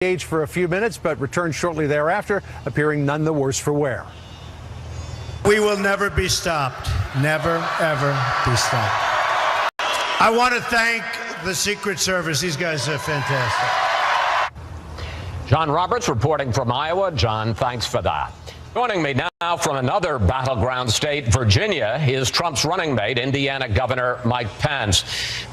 stage for a few minutes, but returns shortly thereafter, appearing none the worse for wear. We will never be stopped. Never, ever be stopped. I want to thank the Secret Service. These guys are fantastic. John Roberts reporting from Iowa. John, thanks for that. Joining me now from another battleground state, Virginia, is Trump's running mate, Indiana Governor Mike Pence.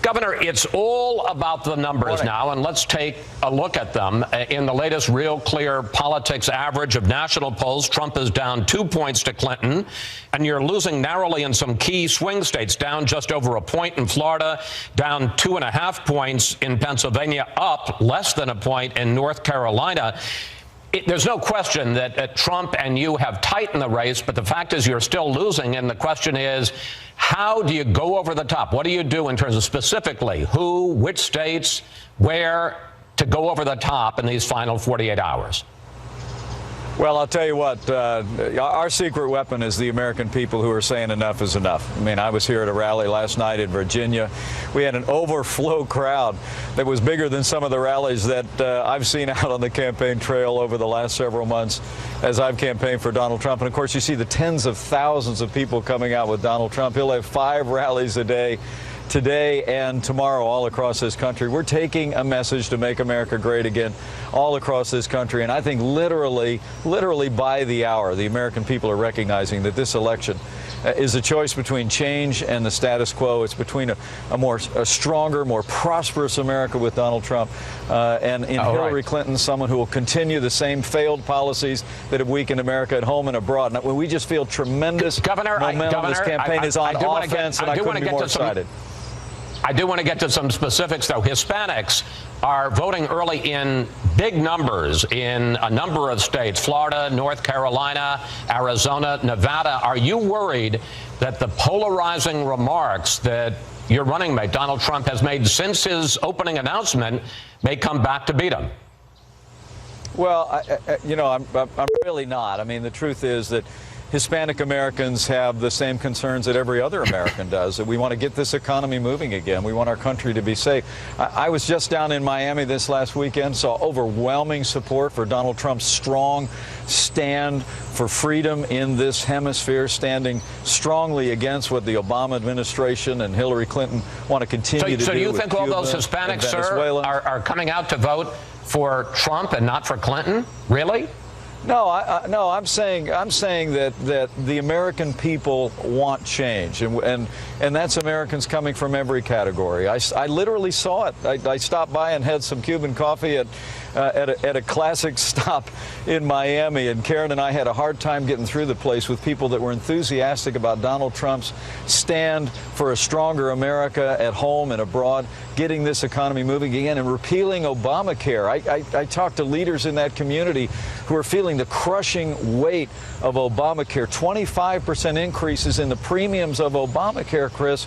Governor, it's all about the numbers now, and let's take a look at them. In the latest Real Clear Politics average of national polls, Trump is down 2 points to Clinton, and you're losing narrowly in some key swing states, down just over a point in Florida, down 2.5 points in Pennsylvania, up less than a point in North Carolina. There's no question that Trump and you have tightened the race, but the fact is you're still losing. And the question is, how do you go over the top? What do you do in terms of specifically who, which states, where to go over the top in these final 48 hours? Well, I'll tell you what, our secret weapon is the American people who are saying enough is enough. I mean, I was here at a rally last night in Virginia. We had an overflow crowd that was bigger than some of the rallies that I've seen out on the campaign trail over the last several months as I've campaigned for Donald Trump. And, of course, you see the tens of thousands of people coming out with Donald Trump. He'll have 5 rallies a day, today and tomorrow, all across this country. We're taking a message to make America great again all across this country. And I think literally by the hour, the American people are recognizing that this election is a choice between change and the status quo. It's between a stronger, more prosperous America with Donald Trump and in Hillary Clinton, someone who will continue the same failed policies that have weakened America at home and abroad. And we just feel tremendous momentum. This campaign is on offense, and I couldn't be more excited. I do want to get to some specifics, though. Hispanics are voting early in big numbers in a number of states, Florida, North Carolina, Arizona, Nevada. Are you worried that the polarizing remarks that your running mate, Donald Trump, has made since his opening announcement may come back to beat him? Well, I'm really not. I mean, the truth is that Hispanic Americans have the same concerns that every other American does, that we want to get this economy moving again. We want our country to be safe. I was just down in Miami this last weekend, saw overwhelming support for Donald Trump's strong stand for freedom in this hemisphere, standing strongly against what the Obama administration and Hillary Clinton want to continue to do. So do you think all those Hispanics, sir, are coming out to vote for Trump and not for Clinton? Really? No, I'm saying that the American people want change, and that's Americans coming from every category. I literally saw it. I stopped by and had some Cuban coffee at a classic stop in Miami, and Karen and I had a hard time getting through the place with people that were enthusiastic about Donald Trump's stand for a stronger America at home and abroad, getting this economy moving again, and repealing Obamacare. I talked to leaders in that community who are feeling the crushing weight of Obamacare. 25% increases in the premiums of Obamacare, Chris,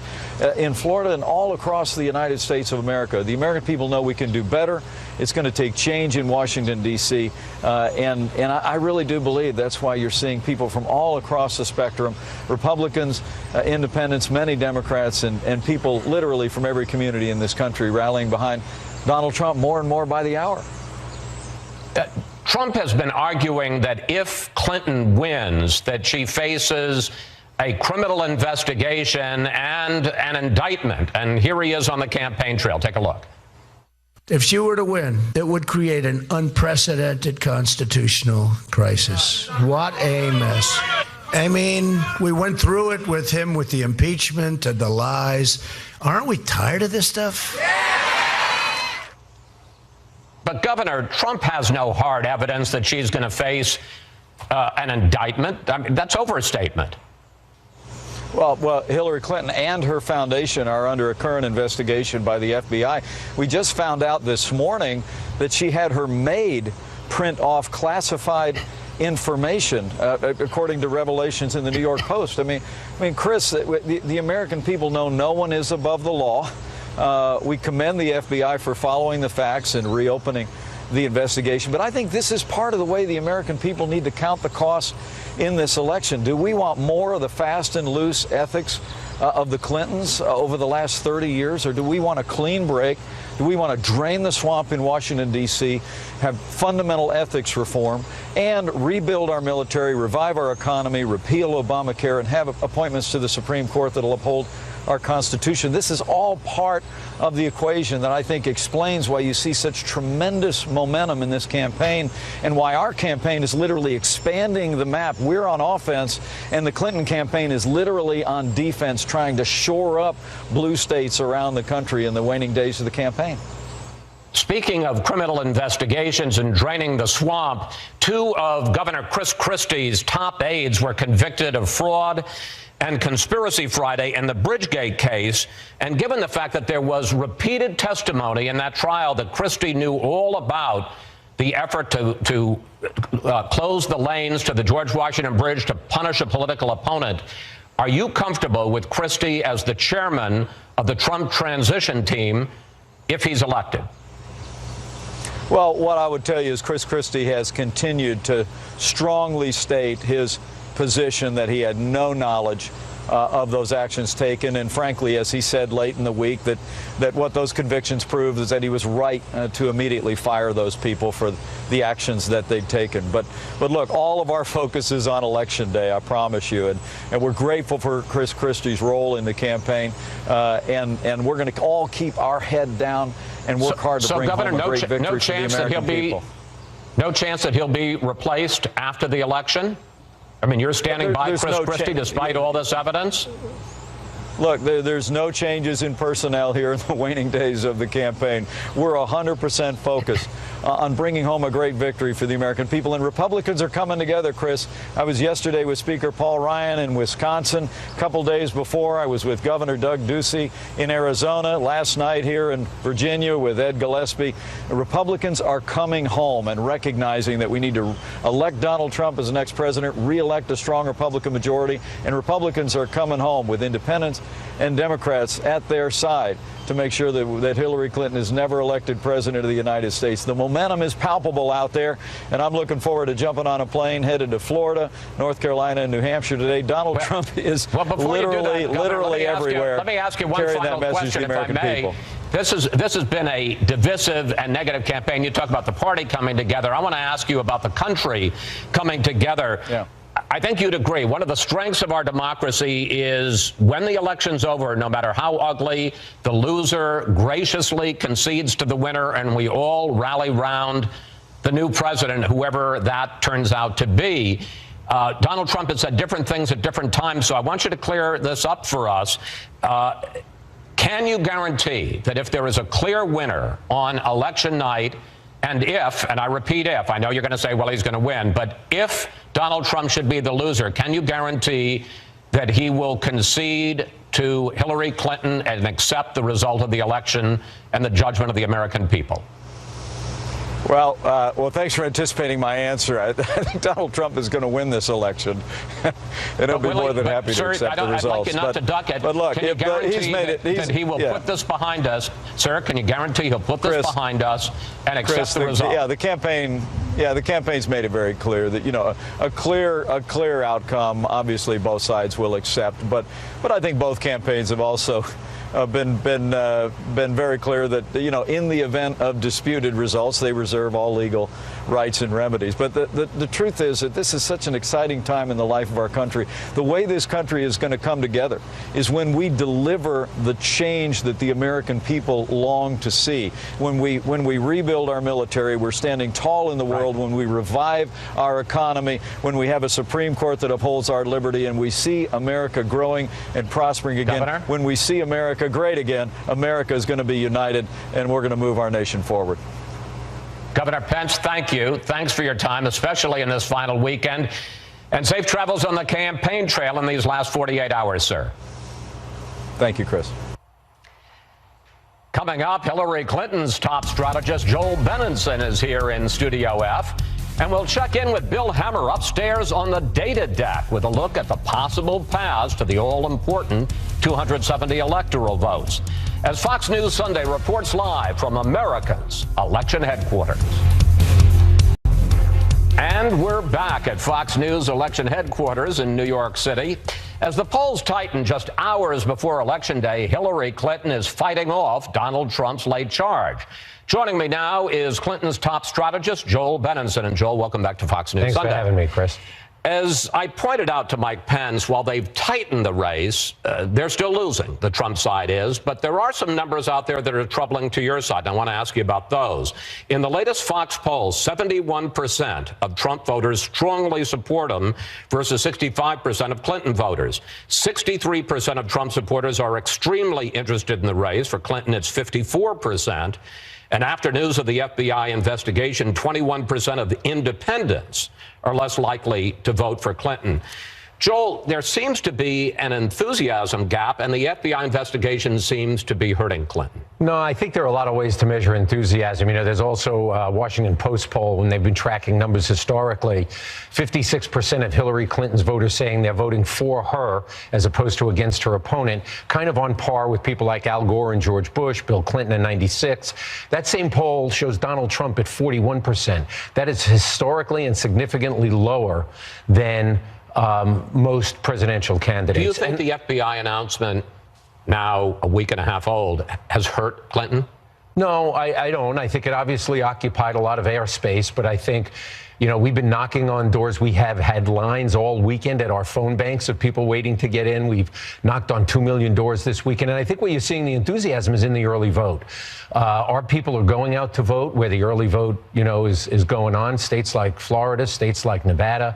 in Florida and all across the United States of America. The American people know we can do better. It's going to take change in Washington, D.C., and I really do believe that's why you're seeing people from all across the spectrum, Republicans, independents, many Democrats, and people literally from every community in this country rallying behind Donald Trump more and more by the hour. Trump has been arguing that if Clinton wins, that she faces a criminal investigation and an indictment. And here he is on the campaign trail. Take a look. If she were to win, it would create an unprecedented constitutional crisis. What a mess. I mean, we went through it with him with the impeachment and the lies. Aren't we tired of this stuff? But, Governor, Trump has no hard evidence that she's going to face an indictment. I mean, that's overstatement. Well, Hillary Clinton and her foundation are under a current investigation by the FBI. We just found out this morning that she had her maid print off classified information, according to revelations in the New York Post. I mean, Chris, the American people know no one is above the law. We commend the FBI for following the facts and reopening the investigation. But I think this is part of the way the American people need to count the costs in this election. Do we want more of the fast and loose ethics of the Clintons over the last 30 years, or do we want a clean break? Do we want to drain the swamp in Washington, D.C., have fundamental ethics reform, and rebuild our military, revive our economy, repeal Obamacare, and have appointments to the Supreme Court that will uphold our Constitution? This is all part of the equation that I think explains why you see such tremendous momentum in this campaign and why our campaign is literally expanding the map. We're on offense, and the Clinton campaign is literally on defense, trying to shore up blue states around the country in the waning days of the campaign. Speaking of criminal investigations and draining the swamp, two of Governor Chris Christie's top aides were convicted of fraud and conspiracy Friday in the Bridgegate case. And given the fact that there was repeated testimony in that trial that Christie knew all about the effort to close the lanes to the George Washington Bridge to punish a political opponent, are you comfortable with Christie as the chairman of the Trump transition team if he's elected? Well, what I would tell you is Chris Christie has continued to strongly state his position that he had no knowledge of those actions taken, and frankly, as he said late in the week, that what those convictions proved is that he was right to immediately fire those people for the actions that they'd taken. But look, all of our focus is on Election Day, I promise you, and we're grateful for Chris Christie's role in the campaign, and we're going to all keep our head down and work hard to bring Governor, home a great victory for the American people. No chance that he'll be replaced after the election? I mean, you're standing by Chris Christie despite all this evidence? Look, there's no changes in personnel here in the waning days of the campaign. We're 100% focused on bringing home a great victory for the American people. And Republicans are coming together, Chris. I was yesterday with Speaker Paul Ryan in Wisconsin. A couple days before, I was with Governor Doug Ducey in Arizona. Last night here in Virginia with Ed Gillespie. Republicans are coming home and recognizing that we need to elect Donald Trump as the next president, re-elect a strong Republican majority, and Republicans are coming home with independents and Democrats at their side to make sure that Hillary Clinton is never elected president of the United States. The momentum is palpable out there, and I'm looking forward to jumping on a plane headed to Florida, North Carolina, and New Hampshire today. Donald Trump is literally everywhere. Let me ask you one final question, if I may. This has been a divisive and negative campaign. You talk about the party coming together. I want to ask you about the country coming together. Yeah. I think you'd agree one of the strengths of our democracy is when the election's over, no matter how ugly, the loser graciously concedes to the winner, and we all rally round the new president, whoever that turns out to be. Donald Trump has said different things at different times, so I want you to clear this up for us. Can you guarantee that if there is a clear winner on election night, and if, and I repeat if, I know you're going to say, well, he's going to win, but if Donald Trump should be the loser, can you guarantee that he will concede to Hillary Clinton and accept the result of the election and the judgment of the American people? Well, thanks for anticipating my answer. I think Donald Trump is going to win this election, and he'll be more than happy to accept the results. I'd like you not to duck it. But look, can you guarantee that he will put this behind us? Sir, can you guarantee he'll put this behind us and accept the result? Yeah, the campaign's made it very clear that, you know, a clear outcome, obviously both sides will accept. But I think both campaigns have also been very clear that, you know, in the event of disputed results, they reserve all legal rights and remedies. But the truth is that this is such an exciting time in the life of our country. The way this country is going to come together is when we deliver the change that the American people long to see. When we rebuild our military, we're standing tall in the world. When we revive our economy, when we have a Supreme Court that upholds our liberty, and we see America growing and prospering again. Governor? When we see America great again, America is going to be united, and we're going to move our nation forward. Governor Pence, thank you. Thanks for your time, especially in this final weekend. And safe travels on the campaign trail in these last 48 hours, sir. Thank you, Chris. Coming up, Hillary Clinton's top strategist, Joel Benenson, is here in Studio F. And we'll check in with Bill Hemmer upstairs on the data deck with a look at the possible paths to the all-important 270 electoral votes, as Fox News Sunday reports live from America's election headquarters. And we're back at Fox News election headquarters in New York City. As the polls tighten just hours before Election Day, Hillary Clinton is fighting off Donald Trump's late charge. Joining me now is Clinton's top strategist, Joel Benenson. And Joel, welcome back to Fox News Sunday. Thanks for having me, Chris. As I pointed out to Mike Pence, while they've tightened the race, they're still losing, the Trump side is. But there are some numbers out there that are troubling to your side, and I want to ask you about those. In the latest Fox poll, 71% of Trump voters strongly support him versus 65% of Clinton voters. 63% of Trump supporters are extremely interested in the race. For Clinton, it's 54%. And after news of the FBI investigation, 21% of independents are less likely to vote for Clinton. Joel, there seems to be an enthusiasm gap, and the FBI investigation seems to be hurting Clinton. No, I think there are a lot of ways to measure enthusiasm. You know, there's also a Washington Post poll, when they've been tracking numbers historically, 56% of Hillary Clinton's voters saying they're voting for her as opposed to against her opponent, kind of on par with people like Al Gore and George Bush, Bill Clinton in 96. That same poll shows Donald Trump at 41%. That is historically and significantly lower than most presidential candidates. Do you think the FBI announcement, now a week and a half old, has hurt Clinton? No, I don't. I think it obviously occupied a lot of airspace, but I think, you know, we've been knocking on doors. We have had lines all weekend at our phone banks of people waiting to get in. We've knocked on 2 million doors this weekend. And I think where you're seeing the enthusiasm is in the early vote. Our people are going out to vote where the early vote, you know, is going on. States like Florida, states like Nevada,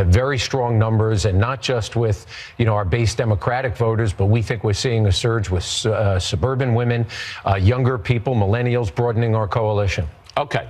very strong numbers, and not just with, you know, our base Democratic voters, but we think we're seeing a surge with suburban women, younger people, millennials, broadening our coalition. Okay.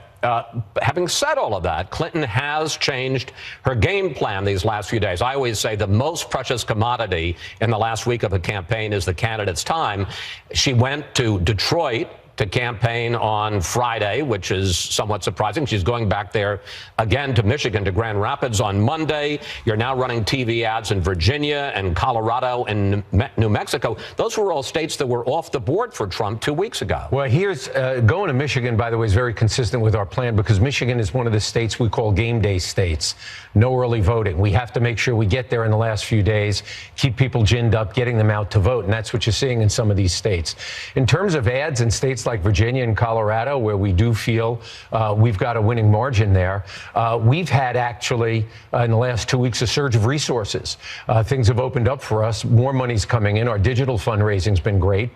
Having said all of that, Clinton has changed her game plan these last few days. I always say the most precious commodity in the last week of a campaign is the candidate's time. She went to Detroit to campaign on Friday, which is somewhat surprising. She's going back there again to Michigan, to Grand Rapids on Monday. You're now running TV ads in Virginia and Colorado and New Mexico. Those were all states that were off the board for Trump 2 weeks ago. Well, here's going to Michigan, by the way, is very consistent with our plan, because Michigan is one of the states we call game day states. No early voting. We have to make sure we get there in the last few days, keep people ginned up, getting them out to vote. And that's what you're seeing in some of these states. In terms of ads in states like Virginia and Colorado, where we do feel we've got a winning margin there, we've had actually in the last 2 weeks a surge of resources. Things have opened up for us. More money's coming in. Our digital fundraising's been great.